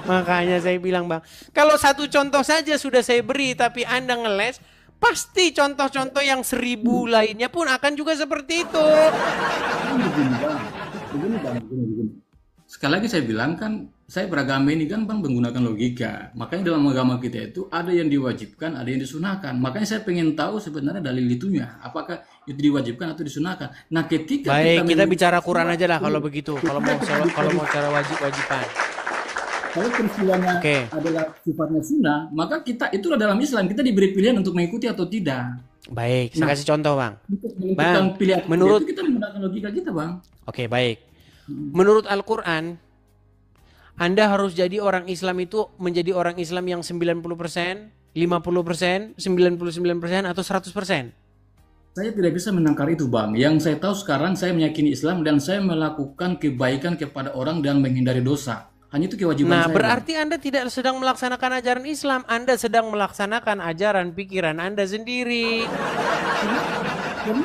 Makanya saya bilang, Bang, kalau satu contoh saja sudah saya beri, tapi Anda ngeles, pasti contoh-contoh yang 1000 lainnya pun akan juga seperti itu. Begini, Bang. Begini. Sekali lagi saya bilang kan, saya beragama ini kan Bang menggunakan logika. Makanya dalam agama kita itu ada yang diwajibkan, ada yang disunahkan. Makanya saya pengen tahu sebenarnya dalil itunya. Apakah itu diwajibkan atau disunahkan. Nah ketika Baik, kita memiliki bicara Quran aja lah kalau peristiwa- begitu. Kalau mau cara wajib-wajiban. Kalau peristiwanya Oke. adalah sifatnya sunnah, maka kita itulah dalam Islam kita diberi pilihan untuk mengikuti atau tidak. Baik, saya kasih contoh, Bang. Untuk menentukan Bang, pilihan menurut- itu kita menggunakan logika kita, Bang. Oke, baik. Menurut Al-Quran, Anda harus jadi orang Islam itu menjadi orang Islam yang 90%, 50%, 99% atau 100%. Saya tidak bisa menangkar itu, Bang. Yang saya tahu sekarang saya meyakini Islam dan saya melakukan kebaikan kepada orang dan menghindari dosa. Hanya itu kewajiban Nah, saya. berarti Anda tidak sedang melaksanakan ajaran Islam. Anda sedang melaksanakan ajaran pikiran Anda sendiri. Bang.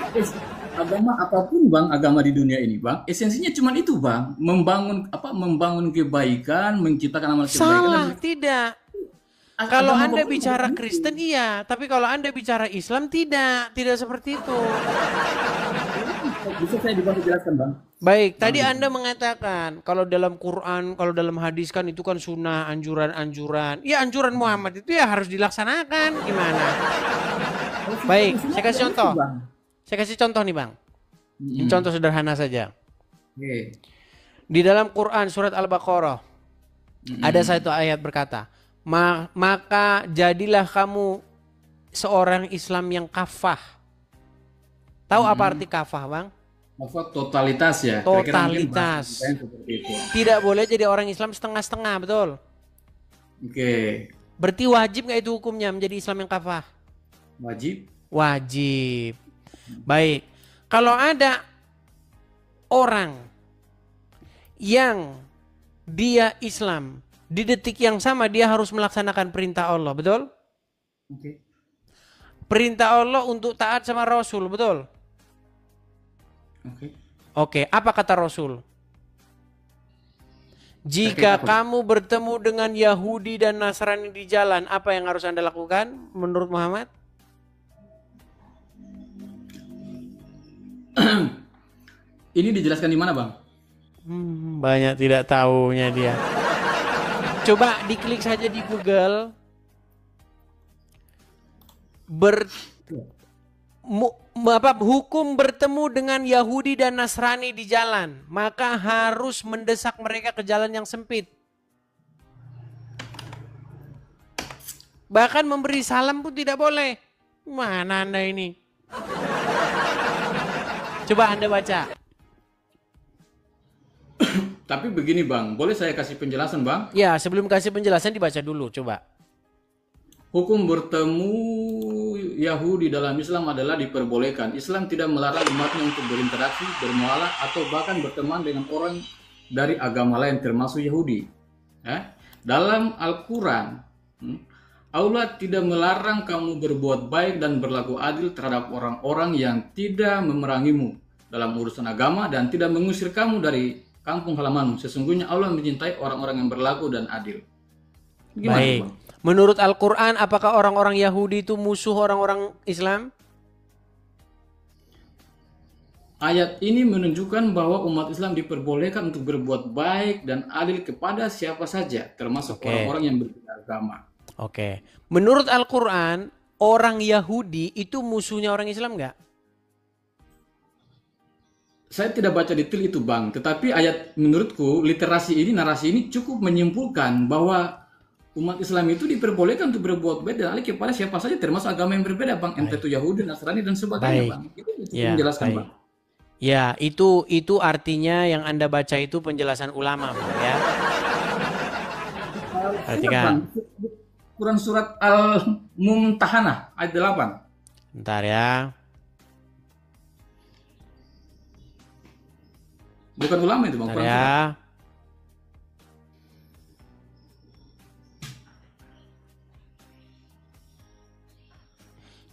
Agama apapun, Bang, agama di dunia ini, Bang, esensinya cuma itu, Bang. Membangun kebaikan, menciptakan amal kebaikan. Salah, tidak. Kalau Agama Anda apapun bicara begitu. Kristen iya, tapi kalau Anda bicara Islam tidak seperti itu. Bisa saya dibantu jelaskan, Bang? Baik, tadi Anda mengatakan kalau dalam Quran, kalau dalam hadis kan itu kan sunnah, anjuran-anjuran. Ya anjuran Muhammad itu ya harus dilaksanakan. Gimana? Baik, saya kasih contoh. Saya kasih contoh nih, Bang. Ini contoh sederhana saja. Oke. Di dalam Quran surat Al-Baqarah ada satu ayat berkata, maka jadilah kamu seorang Islam yang kafah. Tahu apa arti kafah, Bang? Apa totalitas ya? Totalitas. Kira-kira mungkin seperti itu. Tidak boleh jadi orang Islam setengah-setengah, betul? Oke. Berarti wajib nggak itu hukumnya menjadi Islam yang kafah? Wajib. Wajib. Baik. Kalau ada orang yang dia Islam, di detik yang sama dia harus melaksanakan perintah Allah, betul? Oke. Perintah Allah untuk taat sama Rasul, betul? Oke. Oke, apa kata Rasul? Jika Terkait apa? kamu bertemu dengan Yahudi dan Nasrani di jalan, apa yang harus Anda lakukan menurut Muhammad? Ini dijelaskan di mana, Bang? Banyak tidak tahunya dia. Coba diklik saja di Google. Hukum bertemu dengan Yahudi dan Nasrani di jalan, maka harus mendesak mereka ke jalan yang sempit. Bahkan memberi salam pun tidak boleh. Mana Anda ini? Coba Anda baca. Tapi begini, Bang, boleh saya kasih penjelasan, Bang? Ya, sebelum kasih penjelasan dibaca dulu, coba. Hukum bertemu Yahudi dalam Islam adalah diperbolehkan. Islam tidak melarang umatnya untuk berinteraksi, bermuamalah, atau bahkan berteman dengan orang dari agama lain termasuk Yahudi. Ya. Dalam Al-Quran, Allah tidak melarang kamu berbuat baik dan berlaku adil terhadap orang-orang yang tidak memerangimu dalam urusan agama dan tidak mengusir kamu dari kampung halamanmu. Sesungguhnya Allah mencintai orang-orang yang berlaku dan adil. Gimana, Baik. Bang? Menurut Al-Quran, apakah orang-orang Yahudi itu musuh orang-orang Islam? Ayat ini menunjukkan bahwa umat Islam diperbolehkan untuk berbuat baik dan adil kepada siapa saja, termasuk orang-orang yang berbeda agama. Oke. Menurut Al-Quran, orang Yahudi itu musuhnya orang Islam nggak? Saya tidak baca detail itu, Bang. Tetapi menurutku, narasi ini cukup menyimpulkan bahwa umat Islam itu diperbolehkan untuk berbuat baik dan adil kepada siapa saja, termasuk agama yang berbeda, Bang. Entah itu Yahudi, Nasrani, dan sebagainya, Bang. Itu menjelaskan, Bang. Ya, itu artinya yang Anda baca itu penjelasan ulama, Bang, ya. Perhatikan. Quran surat Al-Mumtahanah ayat 8. Bentar ya. Bukan ulama itu, Bang. Bentar ya.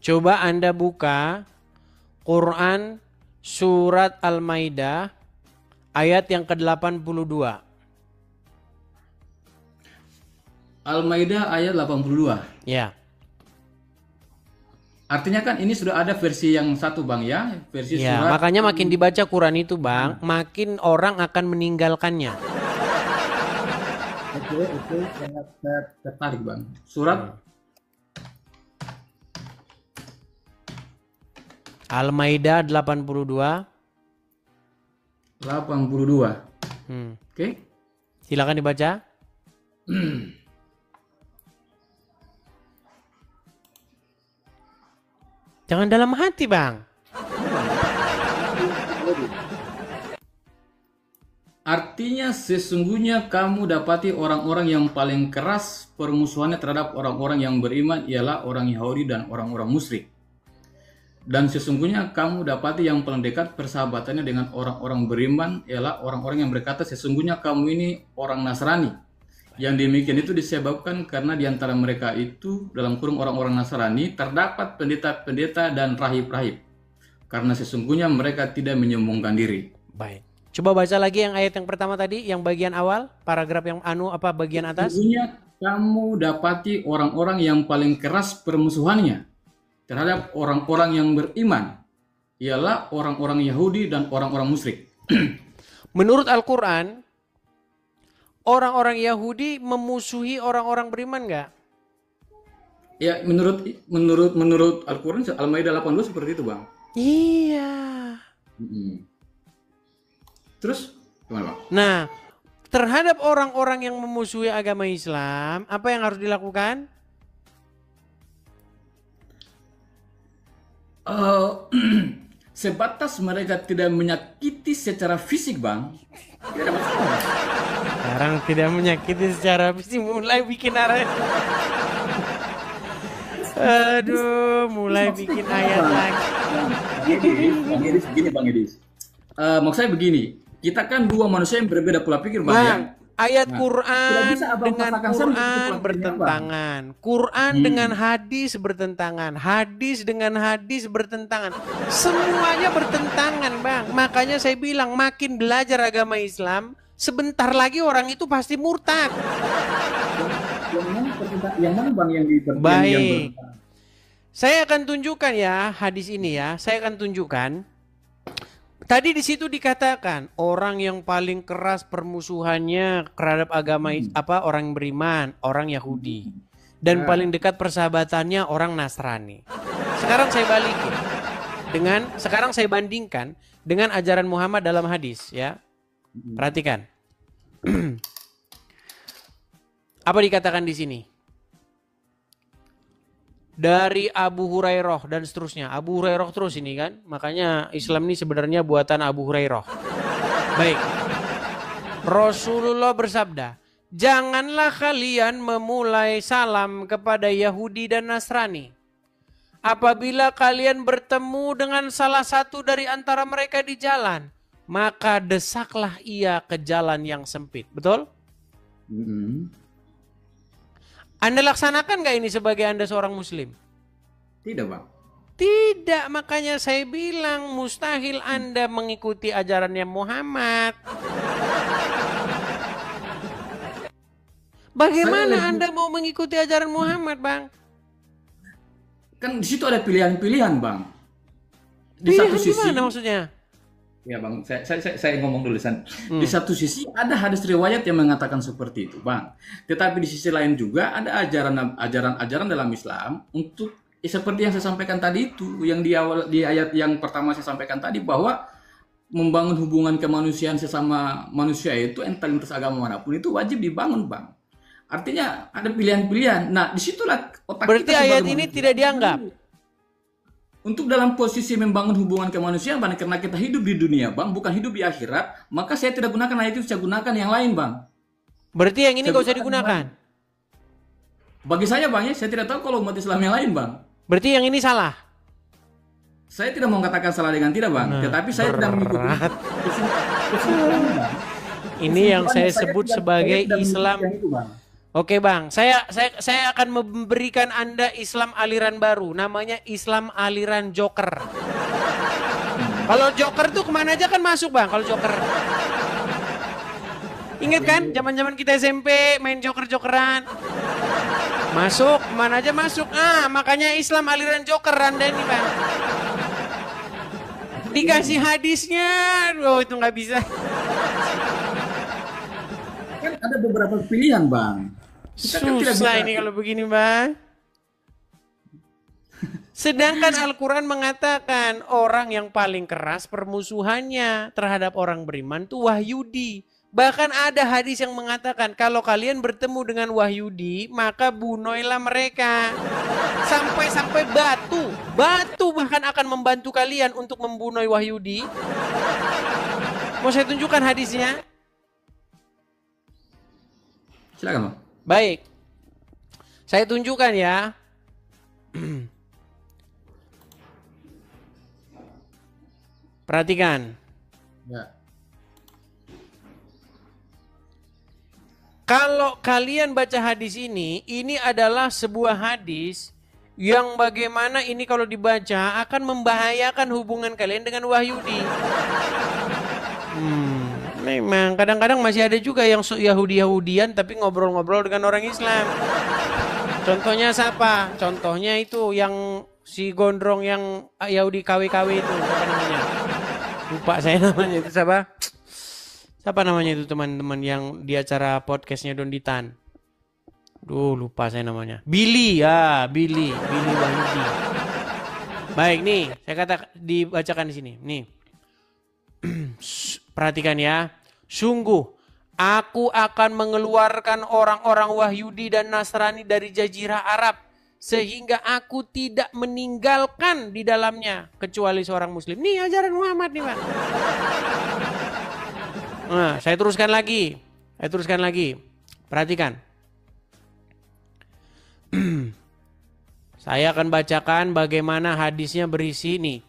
Coba Anda buka Quran surat Al-Maidah ayat yang ke-82. Al-Maidah ayat 82. Ya. Artinya kan ini sudah ada versi yang satu, Bang, ya. Versi Ya, surat. makanya makin dibaca Quran itu, Bang, makin orang akan meninggalkannya. Oke, sangat tertarik, Bang. Surat Al-Maidah 82. 82. Oke. Silakan dibaca. Jangan dalam hati, Bang. Artinya sesungguhnya kamu dapati orang-orang yang paling keras permusuhannya terhadap orang-orang yang beriman ialah orang Yahudi dan orang-orang musyrik. Dan sesungguhnya kamu dapati yang paling dekat persahabatannya dengan orang-orang beriman ialah orang-orang yang berkata sesungguhnya kamu ini orang Nasrani. Yang demikian itu disebabkan karena di antara mereka itu dalam kurung orang-orang Nasrani terdapat pendeta-pendeta dan rahib-rahib. Karena sesungguhnya mereka tidak menyombongkan diri. Baik. Coba baca lagi yang ayat yang pertama tadi, yang bagian awal, paragraf yang bagian atas. Sesungguhnya kamu dapati orang-orang yang paling keras permusuhannya terhadap orang-orang yang beriman ialah orang-orang Yahudi dan orang-orang musyrik. Menurut Al-Quran, orang-orang Yahudi memusuhi orang-orang beriman nggak? Ya, menurut Al-Quran Al-Maidah 82 seperti itu, Bang. Iya. Terus gimana, Bang? Nah, terhadap orang-orang yang memusuhi agama Islam, apa yang harus dilakukan? Sebatas mereka tidak menyakiti secara fisik, Bang. Tidak ada masalah. Sekarang tidak menyakiti secara fisik, mulai bikin arah. Aduh, mulai bikin ayat lagi. Bang Edis. Maksud saya begini, kita kan dua manusia yang berbeda pola pikir, Bang. Ya? Ayat Quran dengan Quran bertentangan. Quran dengan hadis bertentangan. Hadis dengan hadis bertentangan. Semuanya bertentangan, Bang. Makanya saya bilang makin belajar agama Islam, sebentar lagi orang itu pasti murtad. Yang mana, Bang, yang baik. Saya akan tunjukkan ya hadis ini ya. Saya akan tunjukkan. Tadi di situ dikatakan orang yang paling keras permusuhannya terhadap agama orang beriman, orang Yahudi. Dan paling dekat persahabatannya orang Nasrani. Sekarang saya balikin. Sekarang saya bandingkan dengan ajaran Muhammad dalam hadis ya. Perhatikan. Apa dikatakan di sini? Dari Abu Hurairah dan seterusnya. Abu Hurairah terus ini kan. Makanya Islam ini sebenarnya buatan Abu Hurairah. Baik. Rasulullah bersabda, janganlah kalian memulai salam kepada Yahudi dan Nasrani. Apabila kalian bertemu dengan salah satu dari antara mereka di jalan, maka desaklah ia ke jalan yang sempit. Betul? Anda laksanakan nggak ini sebagai Anda seorang muslim? Tidak, Bang. Tidak, makanya saya bilang mustahil Anda mengikuti ajarannya Muhammad. Bagaimana Anda mau mengikuti ajaran Muhammad, Bang? Kan di situ ada pilihan-pilihan, Bang. Di Pilihan satu sisi, gimana maksudnya? ya Bang, saya ngomong dulu, San. Di satu sisi ada hadis riwayat yang mengatakan seperti itu, Bang. Tetapi di sisi lain juga ada ajaran-ajaran dalam Islam untuk seperti yang saya sampaikan tadi itu, yang di ayat yang pertama saya sampaikan tadi, bahwa membangun hubungan kemanusiaan sesama manusia itu entah lintas agama manapun itu wajib dibangun, Bang. Artinya ada pilihan-pilihan. Nah, disitulah otak Berarti kita ayat sebagai ini manusia tidak dianggap. untuk dalam posisi membangun hubungan kemanusiaan, Bang, karena kita hidup di dunia, Bang, bukan hidup di akhirat, maka saya tidak gunakan ayat itu, saya gunakan yang lain, Bang. Berarti yang ini Saya gak usah gunakan digunakan. Bagi saya, Bang, ya, saya tidak tahu kalau umat Islam yang lain, Bang. Berarti yang ini salah. Saya tidak mau katakan salah dengan tidak, Bang, tetapi saya tidak mengikuti kesimpulan, Bang. Ini yang saya sebut tidak- sebagai saya tidak Islam. mengikuti yang itu, Bang. Oke, Bang, saya akan memberikan Anda Islam aliran baru, namanya Islam aliran Joker. Kalau Joker tuh kemana aja kan masuk, Bang, kalau Joker. Ingat kan, zaman-zaman kita SMP main Joker-Jokeran. Masuk, kemana aja masuk. Makanya Islam aliran Joker Anda ini, Bang. Dikasih hadisnya, itu nggak bisa. Kan ada beberapa pilihan, Bang. Kita kan tidak Susah bisa- ini kalau begini, Bang. Sedangkan Al-Quran mengatakan orang yang paling keras permusuhannya terhadap orang beriman itu Wahyudi. Bahkan ada hadis yang mengatakan kalau kalian bertemu dengan Wahyudi maka bunuhlah mereka. Sampai-sampai batu bahkan akan membantu kalian untuk membunuh Wahyudi. Mau saya tunjukkan hadisnya? Silakan, Bang. Baik, saya tunjukkan ya. Perhatikan. Ya. Kalau kalian baca hadis ini adalah sebuah hadis yang bagaimana ini kalau dibaca akan membahayakan hubungan kalian dengan Wahyudi. Memang kadang-kadang masih ada juga yang Yahudi-Yahudian tapi ngobrol-ngobrol dengan orang Islam. Contohnya siapa? Contohnya itu yang si gondrong yang Yahudi KW-KW itu, apa namanya? Lupa saya namanya itu siapa? Siapa namanya itu teman-teman yang di acara podcastnya Donditan? Duh, lupa saya namanya. Billy Wahyudi. Baik nih, saya kata dibacakan di sini. Nih. Perhatikan ya. Sungguh, aku akan mengeluarkan orang-orang Wahyudi dan Nasrani dari jazirah Arab sehingga aku tidak meninggalkan di dalamnya kecuali seorang muslim. Nih ajaran Muhammad nih, Pak. Nah, saya teruskan lagi. Perhatikan. Saya akan bacakan bagaimana hadisnya berisi nih.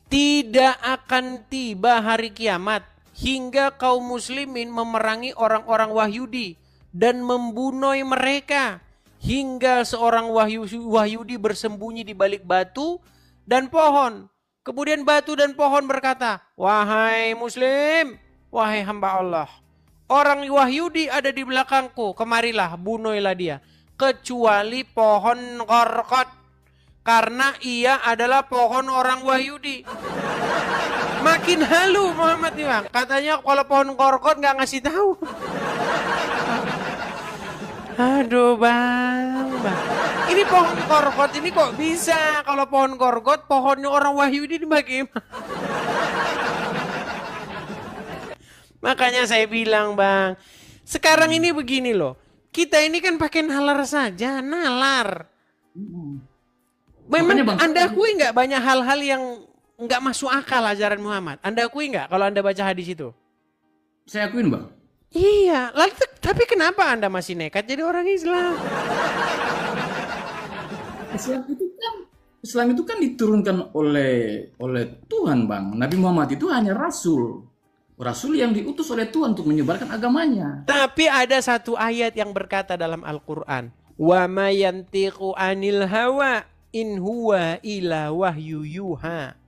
Tidak akan tiba hari kiamat hingga kaum muslimin memerangi orang-orang Wahyudi dan membunuh mereka hingga seorang Wahyudi bersembunyi di balik batu dan pohon. Kemudian batu dan pohon berkata, "Wahai muslim, wahai hamba Allah, orang Wahyudi ada di belakangku, kemarilah bunuhlah dia, kecuali pohon Qorqod, karena ia adalah pohon orang Wahyudi." Makin halu Muhammad nih, Bang. Katanya kalau pohon Qorqod nggak ngasih tahu. Aduh, Bang. Ini pohon Qorqod ini kok bisa? Kalau pohon Qorqod, pohonnya orang Wahyudi ini bagaimana? Makanya saya bilang, Bang, sekarang ini begini loh. Kita ini kan pakai nalar saja, nalar. Memang Makanya, Bang, Anda akui nggak banyak hal-hal yang nggak masuk akal ajaran Muhammad? Anda akui nggak kalau Anda baca hadis itu? Saya akuin, Bang. Iya, lalu tapi kenapa Anda masih nekat jadi orang Islam? Islam itu kan diturunkan oleh Tuhan, Bang. Nabi Muhammad itu hanya rasul. Rasul yang diutus oleh Tuhan untuk menyebarkan agamanya. Tapi ada satu ayat yang berkata dalam Al-Quran. Wa ma yantiqu anil hawa in huwa ila wahyu yuha.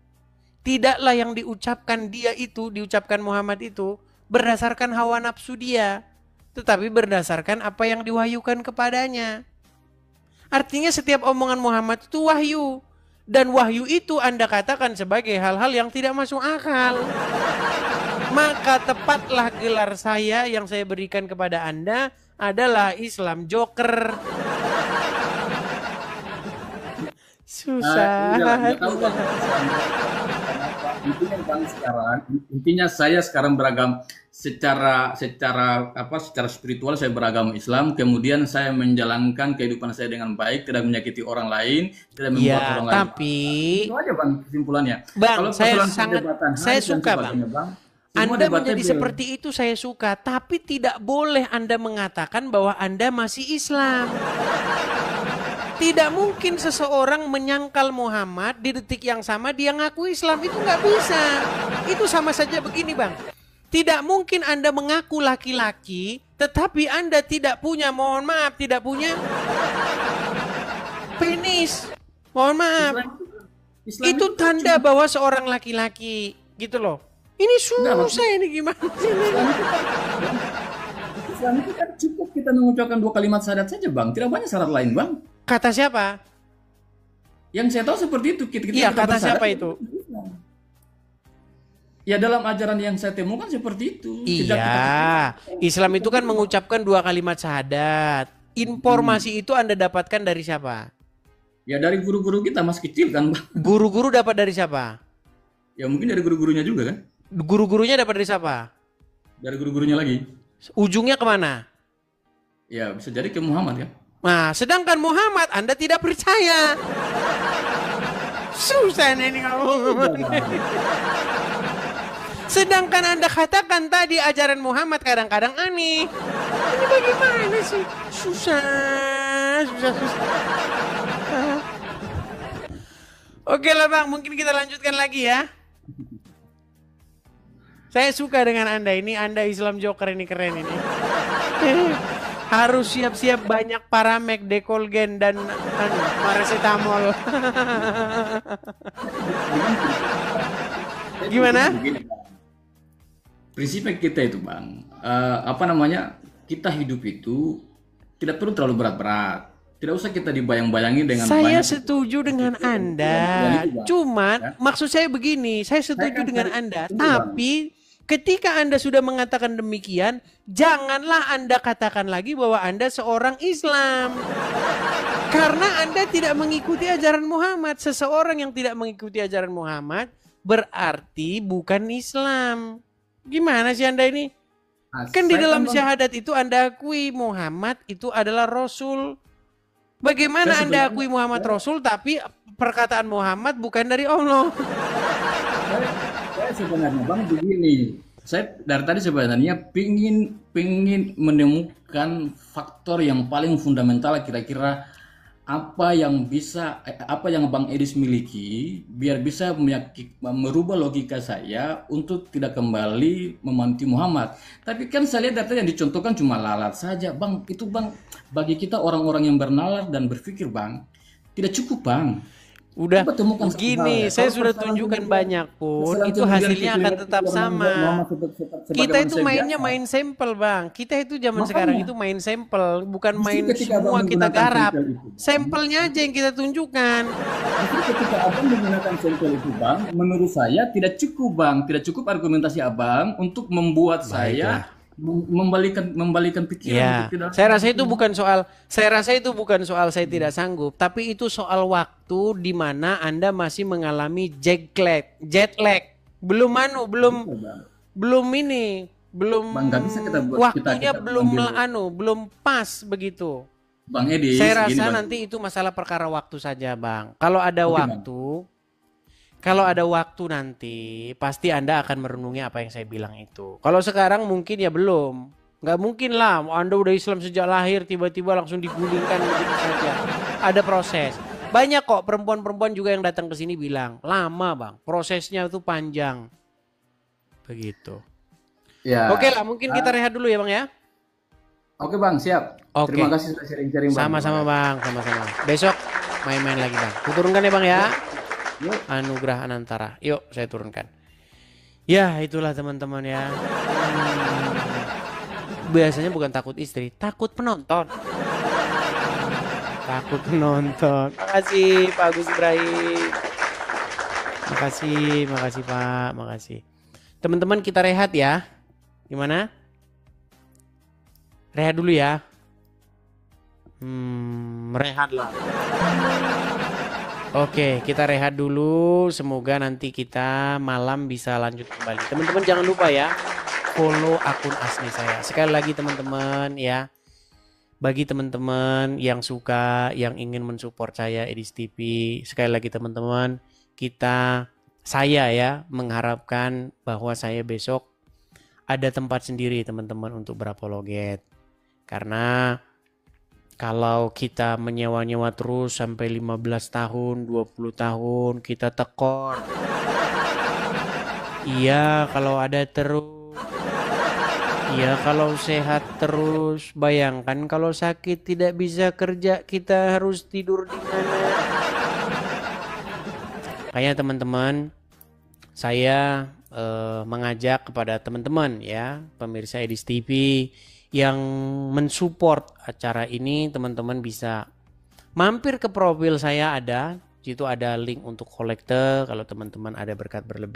Tidaklah yang diucapkan dia itu, diucapkan Muhammad itu, berdasarkan hawa nafsu dia. Tetapi berdasarkan apa yang diwahyukan kepadanya. Artinya setiap omongan Muhammad itu wahyu. Dan wahyu itu Anda katakan sebagai hal-hal yang tidak masuk akal. Maka tepatlah gelar saya yang saya berikan kepada Anda adalah Islam Joker. Susah. Intinya saya sekarang beragam secara spiritual, saya beragama Islam, kemudian saya menjalankan kehidupan saya dengan baik, tidak menyakiti orang lain, tidak membuat orang lain. Tapi itu aja Bang kesimpulannya. Bang, Kalau saya suka Bang. Anda menjadi seperti itu saya suka, tapi tidak boleh Anda mengatakan bahwa Anda masih Islam. Tidak mungkin seseorang menyangkal Muhammad di detik yang sama dia ngaku Islam, itu nggak bisa. Itu sama saja begini Bang. Tidak mungkin Anda mengaku laki-laki, tetapi Anda tidak punya, mohon maaf, tidak punya penis. Mohon maaf. Islam itu tanda bahwa seorang laki-laki, gitu loh. Ini susah ini gimana sih? Islam itu kan cukup kita mengucapkan 2 kalimat syahadat saja Bang, tidak banyak syarat lain Bang. Kata siapa? Yang saya tahu seperti itu. Iya, kata siapa itu? Ya dalam ajaran yang saya temukan seperti itu. Iya, Islam itu kan mengucapkan 2 kalimat syahadat. Informasi itu Anda dapatkan dari siapa? Ya dari guru-guru kita masih kecil kan Bang. Guru-guru dapat dari siapa? Ya mungkin dari guru-gurunya juga kan. Guru-gurunya dapat dari siapa? Dari guru-gurunya lagi. Ujungnya kemana? Ya bisa jadi ke Muhammad kan. Nah, sedangkan Muhammad Anda tidak percaya. Susah ini ngomong. Sedangkan Anda katakan tadi ajaran Muhammad kadang-kadang aneh. Ini bagaimana sih? Susah. Oke lah Bang, mungkin kita lanjutkan lagi ya. Saya suka dengan Anda ini, Anda Islam Joker ini keren ini. Harus siap-siap banyak Paramek, Dekolgen dan paracetamol. Gimana? Prinsipnya kita itu Bang, kita hidup itu tidak perlu terlalu berat-berat. Tidak usah kita dibayang-bayangi dengan Saya setuju dengan Anda. Cuman maksud saya begini, saya setuju dengan Anda. Tapi ketika Anda sudah mengatakan demikian, janganlah Anda katakan lagi bahwa Anda seorang Islam. Karena Anda tidak mengikuti ajaran Muhammad. Seseorang yang tidak mengikuti ajaran Muhammad berarti bukan Islam. Gimana sih Anda ini? Kan di dalam syahadat itu Anda akui Muhammad itu adalah Rasul. Bagaimana Anda akui Muhammad Rasul tapi perkataan Muhammad bukan dari Allah? Saya sebenarnya Bang begini, saya dari tadi sebenarnya pingin menemukan faktor yang paling fundamental kira-kira apa yang Bang Edis miliki biar bisa merubah logika saya untuk tidak kembali memanti Muhammad. Tapi kan saya lihat data yang dicontohkan cuma lalat saja Bang. Itu Bang, bagi kita orang-orang yang bernalar dan berpikir Bang, tidak cukup Bang. Udah begini, saya sudah tunjukkan banyak pun, itu hasilnya akan tetap sama. Kita itu mainnya main sampel Bang. Kita itu zaman sekarang itu main sampel, bukan main semua kita garap. Sampelnya aja yang kita tunjukkan. Ketika Abang menggunakan sampel itu Bang, menurut saya tidak cukup Bang. Tidak cukup argumentasi Abang untuk membuat saya membalikan pikiran. Ya, saya rasa itu bukan soal saya tidak sanggup, tapi itu soal waktu di mana Anda masih mengalami jet lag. Belum Bang, bisa waktunya belum pas begitu. Bang Edi, saya rasa nanti itu masalah perkara waktu saja Bang. Kalau ada waktu nanti, pasti Anda akan merenungi apa yang saya bilang itu. Kalau sekarang mungkin ya belum. Nggak mungkin lah, Anda udah Islam sejak lahir, tiba-tiba langsung digulingkan begitu saja. Ada proses. Banyak kok perempuan-perempuan juga yang datang ke sini bilang, lama Bang, prosesnya itu panjang. Begitu. Ya. Oke lah, mungkin kita rehat dulu ya Bang ya. Oke Bang, siap. Oke. Terima kasih sudah sharing-sharing Bang. Sama-sama Bang, sama-sama. Besok main-main lagi Bang. Kuturunkan ya Bang ya. Yuk. Anugerah Anantara. Yuk, saya turunkan. Ya, itulah teman-teman ya. Biasanya bukan takut istri, takut penonton. Takut penonton. Makasih Pak Agus Ibrahim. Makasih Pak, makasih. Teman-teman kita rehat ya. Gimana? Rehat dulu ya. Rehat lah. Oke, kita rehat dulu. Semoga nanti kita malam bisa lanjut kembali. Teman-teman jangan lupa ya, follow akun asli saya. Sekali lagi teman-teman ya. Bagi teman-teman yang suka, yang ingin mensupport saya Edis TV, sekali lagi teman-teman, saya ya mengharapkan bahwa saya besok ada tempat sendiri teman-teman untuk berapologet. Karena kalau kita menyewa-nyewa terus sampai 15 tahun, 20 tahun, kita tekor. Iya, kalau ada terus. Iya, kalau sehat terus. Bayangkan kalau sakit tidak bisa kerja, kita harus tidur di mana? Kayaknya teman-teman, saya mengajak kepada teman-teman ya, pemirsa Edis TV yang mensupport acara ini, teman-teman bisa mampir ke profil saya ada, situ ada link untuk kolekte kalau teman-teman ada berkat berlebih.